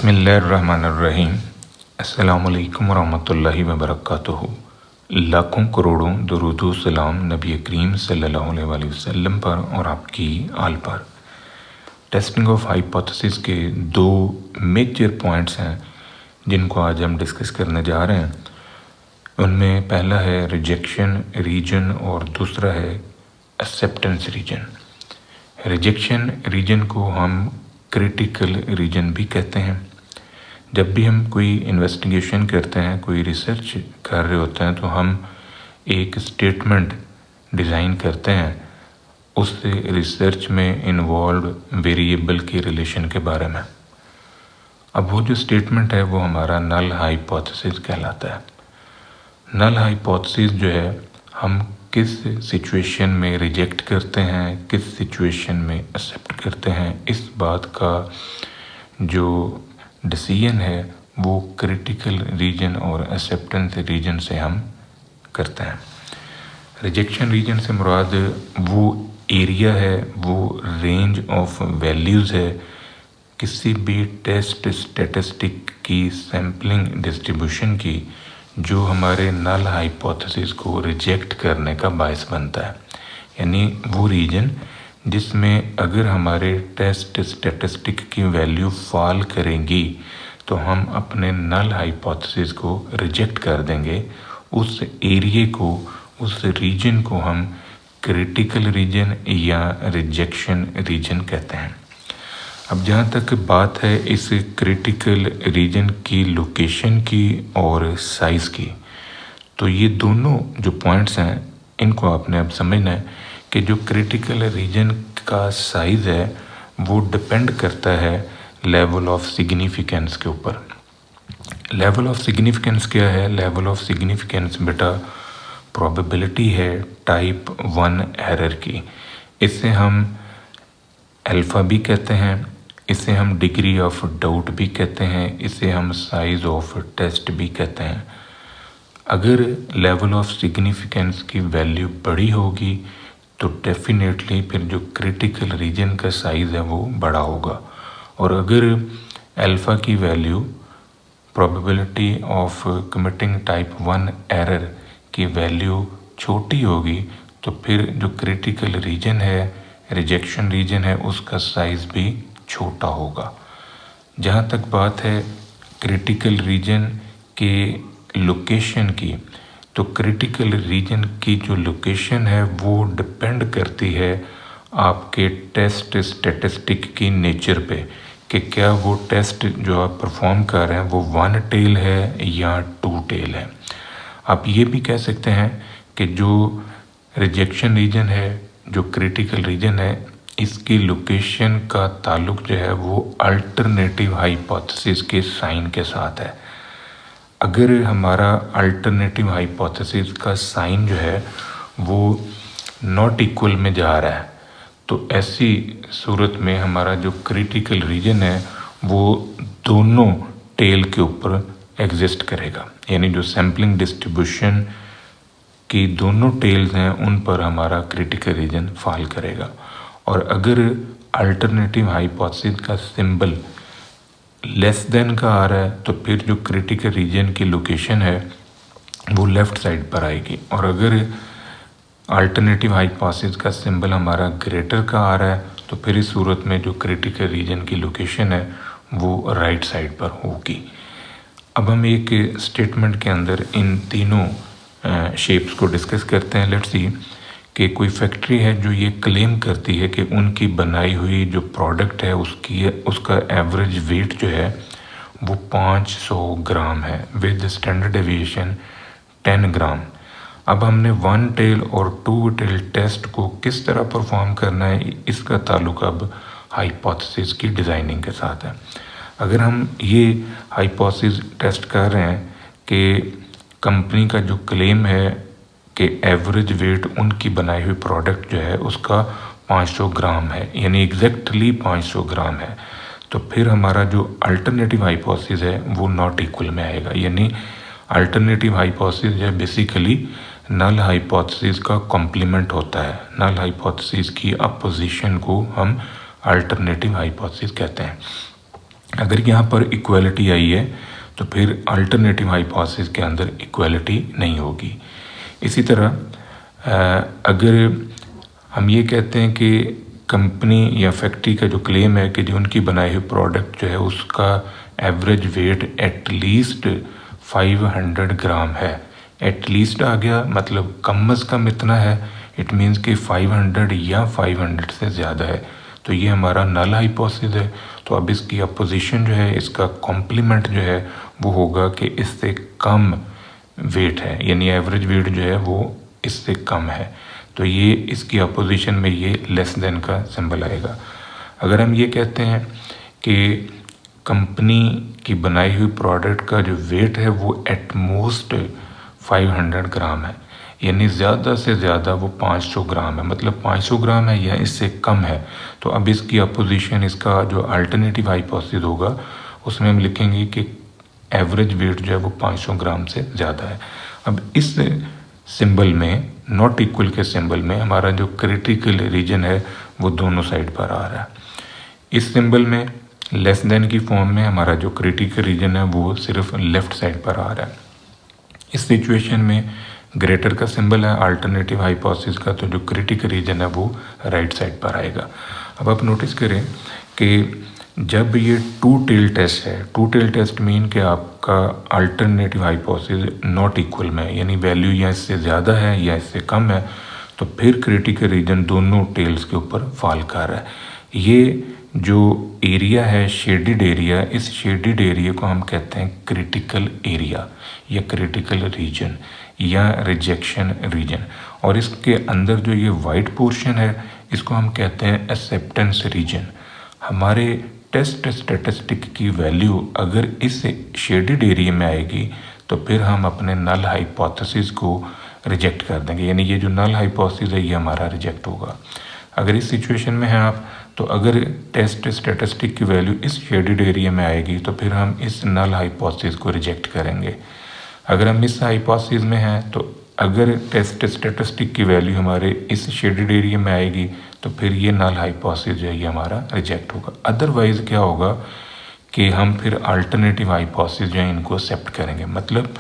बिस्मिल्लाहिर्रहमानिर्रहीम। अस्सलामुअलैकुम वरहमतुल्लाहि वबरकातुहू। लाखों करोड़ों दुरूद सलाम नबी करीम सल्लल्लाहु अलैहि वसल्लम पर और आपकी आल पर। टेस्टिंग ऑफ हाइपोथेसिस के दो मेजर पॉइंट्स हैं जिनको आज हम डिस्कस करने जा रहे हैं। उनमें पहला है रिजेक्शन रीजन और दूसरा है एक्सेप्टेंस रीजन। रिजेक्शन रीजन को हम क्रिटिकल रीजन भी कहते हैं। जब भी हम कोई इन्वेस्टिगेशन करते हैं, कोई रिसर्च कर रहे होते हैं, तो हम एक स्टेटमेंट डिज़ाइन करते हैं उस रिसर्च में इन्वॉल्व वेरिएबल के रिलेशन के बारे में। अब वो जो स्टेटमेंट है वो हमारा नल हाइपोथेसिस कहलाता है। नल हाइपोथेसिस जो है हम किस सिचुएशन में रिजेक्ट करते हैं, किस सिचुएशन में एक्सेप्ट करते हैं, इस बात का जो डिसीजन है वो क्रिटिकल रीजन और एक्सेप्टेंस रीजन से हम करते हैं। रिजेक्शन रीजन से मुराद वो एरिया है, वो रेंज ऑफ वैल्यूज़ है किसी भी टेस्ट स्टैटिस्टिक की सैम्पलिंग डिस्ट्रीब्यूशन की जो हमारे नल हाइपोथेसिस को रिजेक्ट करने का बायस बनता है। यानी वो रीजन जिसमें अगर हमारे टेस्ट स्टैटिस्टिक की वैल्यू फॉल करेंगी तो हम अपने नल हाइपोथेसिस को रिजेक्ट कर देंगे। उस एरिया को, उस रीजन को हम क्रिटिकल रीजन या रिजेक्शन रीजन कहते हैं। अब जहाँ तक बात है इस क्रिटिकल रीजन की लोकेशन की और साइज़ की, तो ये दोनों जो पॉइंट्स हैं इनको आपने अब समझना है कि जो क्रिटिकल रीजन का साइज़ है वो डिपेंड करता है लेवल ऑफ सिग्निफिकेंस के ऊपर। लेवल ऑफ सिग्निफिकेंस क्या है? लेवल ऑफ सिग्निफिकेंस बेटा प्रोबेबिलिटी है टाइप 1 एरर की। इससे हम अल्फ़ा भी कहते हैं, इसे हम डिग्री ऑफ डाउट भी कहते हैं, इसे हम साइज़ ऑफ टेस्ट भी कहते हैं। अगर लेवल ऑफ सिग्निफिकेंस की वैल्यू बड़ी होगी तो डेफिनेटली फिर जो क्रिटिकल रीजन का साइज़ है वो बड़ा होगा। और अगर अल्फ़ा की value probability of committing type 1 error की वैल्यू छोटी होगी तो फिर जो क्रिटिकल रीजन है, रिजेक्शन रीजन है, उसका साइज़ भी छोटा होगा। जहाँ तक बात है क्रिटिकल रीजन के लोकेशन की, तो क्रिटिकल रीजन की जो लोकेशन है वो डिपेंड करती है आपके टेस्ट स्टैटिस्टिक की नेचर पे कि क्या वो टेस्ट जो आप परफॉर्म कर रहे हैं वो 1 टेल है या 2 टेल है। आप ये भी कह सकते हैं कि जो रिजेक्शन रीजन है, जो क्रिटिकल रीजन है, इसकी लोकेशन का ताल्लुक जो है वो अल्टरनेटिव हाइपोथेसिस के साइन के साथ है। अगर हमारा अल्टरनेटिव हाइपोथेसिस का साइन जो है वो नॉट इक्वल में जा रहा है तो ऐसी सूरत में हमारा जो क्रिटिकल रीजन है वो दोनों टेल के ऊपर एग्जिस्ट करेगा। यानी जो सैम्पलिंग डिस्ट्रीब्यूशन की दोनों टेल्स हैं उन पर हमारा क्रिटिकल रीजन फॉल करेगा। और अगर अल्टरनेटिव हाइपोथेसिस का सिंबल लेस देन का आ रहा है तो फिर जो क्रिटिकल रीजन की लोकेशन है वो लेफ़्ट साइड पर आएगी। और अगर अल्टरनेटिव हाइपोथेसिस का सिंबल हमारा ग्रेटर का आ रहा है तो फिर इस सूरत में जो क्रिटिकल रीजन की लोकेशन है वो राइट साइड पर होगी। अब हम एक स्टेटमेंट के अंदर इन तीनों शेप्स को डिस्कस करते हैं। लेट्स सी कि कोई फैक्ट्री है जो ये क्लेम करती है कि उनकी बनाई हुई जो प्रोडक्ट है उसका एवरेज वेट जो है वो 500 ग्राम है विद स्टैंडर्ड डेविएशन 10 ग्राम। अब हमने 1 टेल और 2 टेल टेस्ट को किस तरह परफॉर्म करना है इसका ताल्लुक अब हाइपोथेसिस की डिज़ाइनिंग के साथ है। अगर हम ये हाइपोथेसिस टेस्ट कर रहे हैं कि कंपनी का जो क्लेम है कि एवरेज वेट उनकी बनाई हुई प्रोडक्ट जो है उसका 500 ग्राम है, यानी एग्जैक्टली 500 ग्राम है, तो फिर हमारा जो अल्टरनेटिव हाइपोथेसिस है वो नॉट इक्वल में आएगा। यानी अल्टरनेटिव हाइपोथेसिस है बेसिकली नल हाइपोथेसिस का कॉम्प्लीमेंट होता है। नल हाइपोथेसिस की अपोजिशन को हम अल्टरनेटिव हाइपोथेसिस कहते हैं। अगर यहाँ पर इक्वलिटी आई है तो फिर अल्टरनेटिव हाइपोथेसिस के अंदर इक्वलिटी नहीं होगी। इसी तरह अगर हम ये कहते हैं कि कंपनी या फैक्ट्री का जो क्लेम है कि जो उनकी बनाई हुई प्रोडक्ट जो है उसका एवरेज वेट एटलीस्ट 500 ग्राम है, एटलीस्ट आ गया मतलब कम अज़ कम इतना है, इट मीन्स कि 500 या 500 से ज़्यादा है, तो ये हमारा नल हाइपोथेसिस है। तो अब इसकी अपोजिशन जो है, इसका कॉम्प्लीमेंट जो है वो होगा कि इससे कम वेट है, यानी एवरेज वेट जो है वो इससे कम है, तो ये इसकी अपोजिशन में ये लेस देन का सिंबल आएगा। अगर हम ये कहते हैं कि कंपनी की बनाई हुई प्रोडक्ट का जो वेट है वो एटमोस्ट 500 ग्राम है, यानी ज़्यादा से ज़्यादा वो 500 ग्राम है, मतलब 500 ग्राम है या इससे कम है, तो अब इसकी अपोजिशन, इसका जो अल्टरनेटिव हाइपोथेसिस होगा उसमें हम लिखेंगे कि एवरेज वेट जो है वो 500 ग्राम से ज़्यादा है। अब इस सिंबल में, नॉट इक्वल के सिंबल में, हमारा जो क्रिटिकल रीजन है वो दोनों साइड पर आ रहा है। इस सिंबल में लेस देन की फॉर्म में हमारा जो क्रिटिकल रीजन है वो सिर्फ लेफ्ट साइड पर आ रहा है। इस सिचुएशन में ग्रेटर का सिंबल है अल्टरनेटिव हाइपोथेसिस का, तो जो क्रिटिकल रीजन है वो राइट साइड पर आएगा। अब आप नोटिस करें कि जब ये टू टेल टेस्ट है, टू टेल टेस्ट मीन कि आपका अल्टरनेटिव हाइपोथेसिस नॉट इक्वल में, यानी वैल्यू या इससे ज़्यादा है या इससे कम है, तो फिर क्रिटिकल रीजन दोनों टेल्स के ऊपर फॉल कर रहा है। ये जो एरिया है शेडेड एरिया, इस शेडेड एरिया को हम कहते हैं क्रिटिकल एरिया या क्रिटिकल रीजन या रिजेक्शन रीजन, और इसके अंदर जो ये वाइट पोर्शन है इसको हम कहते हैं एक्सेप्टेंस रीजन। हमारे टेस्ट स्टैटिस्टिक की वैल्यू अगर इस शेडेड एरिया में आएगी तो फिर हम अपने नल हाइपोथेसिस को रिजेक्ट कर देंगे, यानी ये जो नल हाइपोथेसिस है ये हमारा रिजेक्ट होगा। अगर इस सिचुएशन में हैं आप, तो अगर टेस्ट स्टैटिस्टिक की वैल्यू इस शेडेड एरिया में आएगी तो फिर हम इस नल हाइपोथेसिस को रिजेक्ट करेंगे। अगर हम इस हाइपोथेसिस में हैं तो अगर टेस्ट स्टैटिस्टिक की वैल्यू हमारे इस शेडेड एरिया में आएगी तो फिर ये नल हाइपोथेसिस जो है ये हमारा रिजेक्ट होगा। अदरवाइज़ क्या होगा कि हम फिर अल्टरनेटिव हाइपोथेसिस जो है इनको एक्सेप्ट करेंगे, मतलब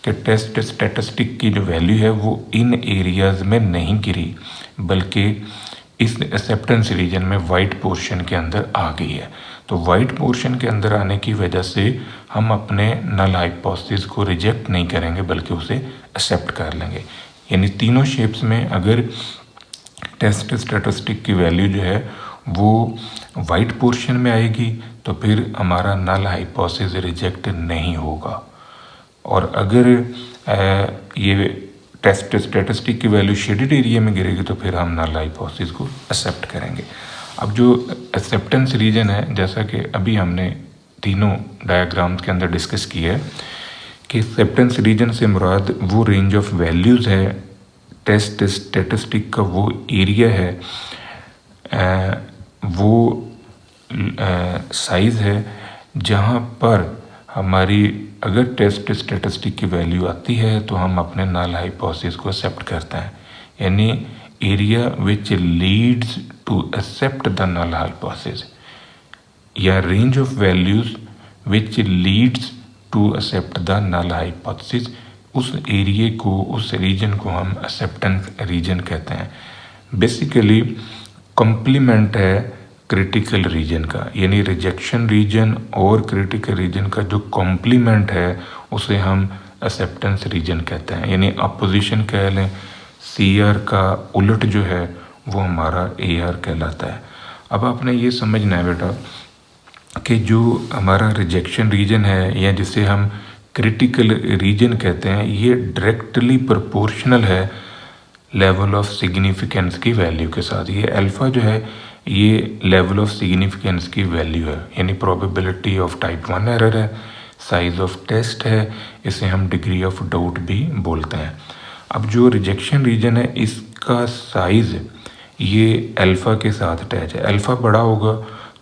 कि टेस्ट स्टैटिस्टिक की जो वैल्यू है वो इन एरियाज़ में नहीं गिरी बल्कि इस एक्सेप्टेंस रीजन में वाइट पोर्शन के अंदर आ गई है। तो वाइट पोर्शन के अंदर आने की वजह से हम अपने नल हाइपोथेसिस को रिजेक्ट नहीं करेंगे बल्कि उसे एक्सेप्ट कर लेंगे। यानी तीनों शेप्स में अगर टेस्ट स्टैटिस्टिक की वैल्यू जो है वो वाइट पोर्शन में आएगी तो फिर हमारा नल हाइपोथेसिस रिजेक्ट नहीं होगा, और अगर ये टेस्ट स्टैटिस्टिक की वैल्यू शेडेड एरिया में गिरेगी तो फिर हम नल हाइपोथेसिस को एक्सेप्ट करेंगे। अब जो एक्सेप्टेंस रीजन है, जैसा कि अभी हमने तीनों डायग्राम्स के अंदर डिस्कस किया है कि एक्सेप्टेंस रीजन से मुराद वो रेंज ऑफ वैल्यूज़ है, टेस्ट स्टैटिस्टिक का वो एरिया है, वो साइज़ है जहाँ पर हमारी अगर टेस्ट स्टैटिस्टिक की वैल्यू आती है तो हम अपने नल हाइपोथेसिस को एक्सेप्ट करते हैं, यानी area which leads to accept the null hypothesis या range of values which leads to accept the null hypothesis, उस एरिया को, उस रीजन को हम एक्सेप्टेंस रीजन कहते हैं। बेसिकली कॉम्प्लीमेंट है क्रिटिकल रीजन का, यानी रिजेक्शन रीजन और क्रिटिकल रीजन का जो कॉम्प्लीमेंट है उसे हम एक्सेप्टेंस रीजन कहते हैं, यानी अपोजिशन कह लें। CR का उलट जो है वो हमारा AR कहलाता है। अब आपने ये समझना है बेटा कि जो हमारा रिजेक्शन रीजन है या जिसे हम क्रिटिकल रीजन कहते हैं, ये डायरेक्टली प्रोपोर्शनल है लेवल ऑफ सिग्निफिकेंस की वैल्यू के साथ। ये अल्फ़ा जो है ये लेवल ऑफ सिग्निफिकेंस की वैल्यू है, यानी प्रोबेबिलिटी ऑफ टाइप 1 एरर है, साइज ऑफ टेस्ट है, इसे हम डिग्री ऑफ डाउट भी बोलते हैं। अब जो रिजेक्शन रीजन है इसका साइज़ ये अल्फ़ा के साथ अटैच है। अल्फ़ा बड़ा होगा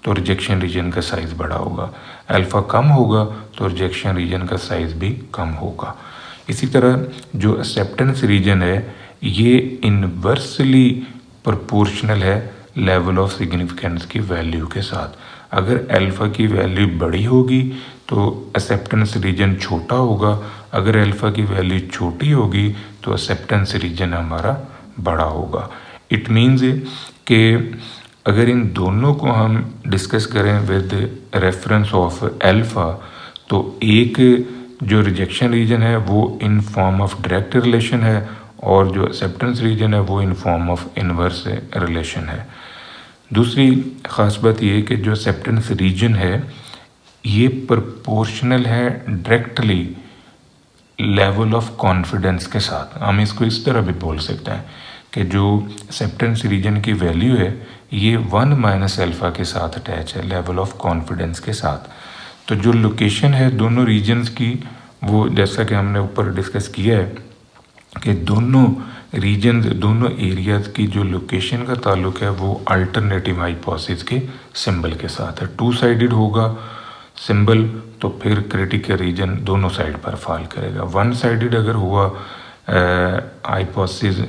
तो रिजेक्शन रीजन का साइज़ बड़ा होगा, अल्फ़ा कम होगा तो रिजेक्शन रीजन का साइज़ भी कम होगा। इसी तरह जो एक्सेप्टेंस रीजन है ये इन्वर्सली प्रोपोर्शनल है लेवल ऑफ सिग्निफिकेंस की वैल्यू के साथ। अगर अल्फ़ा की वैल्यू बड़ी होगी तो एक्सेप्टेंस रीजन छोटा होगा, अगर अल्फ़ा की वैल्यू छोटी होगी तो एक्सेप्टेंस रीजन हमारा बड़ा होगा। इट मीन्स कि अगर इन दोनों को हम डिस्कस करें विद रेफरेंस ऑफ अल्फ़ा तो एक जो रिजेक्शन रीजन है वो in form of direct relation है और जो एक्सेप्टेंस रीजन है वो in form of inverse relation है। दूसरी ख़ास बात ये है कि जो एक्सेप्टेंस रीजन है ये प्रोपोर्शनल है डायरेक्टली लेवल ऑफ कॉन्फिडेंस के साथ। हम इसको इस तरह भी बोल सकते हैं कि जो एक्सेप्टेंस रीजन की वैल्यू है ये 1 माइनस अल्फ़ा के साथ अटैच है लेवल ऑफ कॉन्फिडेंस के साथ। तो जो लोकेशन है दोनों रीजन्स की वो जैसा कि हमने ऊपर डिस्कस किया है कि दोनों रीजन्स दोनों एरियाज़ की जो लोकेशन का ताल्लुक है वो अल्टरनेटिव हाइपोथेसिस के सिंबल के साथ है। टू साइडेड होगा सिंबल तो फिर क्रिटिकल रीजन दोनों साइड पर फॉल करेगा। वन साइडेड अगर हुआ हाइपोथेसिस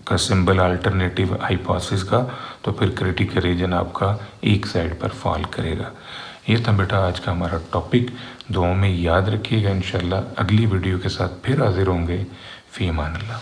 का सिंबल अल्टरनेटिव हाइपोथेसिस का तो फिर क्रिटिकल रीजन आपका एक साइड पर फॉल करेगा। ये था बेटा आज का हमारा टॉपिक। दुआओं में याद रखिएगा। इंशाल्लाह अगली वीडियो के साथ फिर हाजिर होंगे। फ़ी अमान अल्लाह।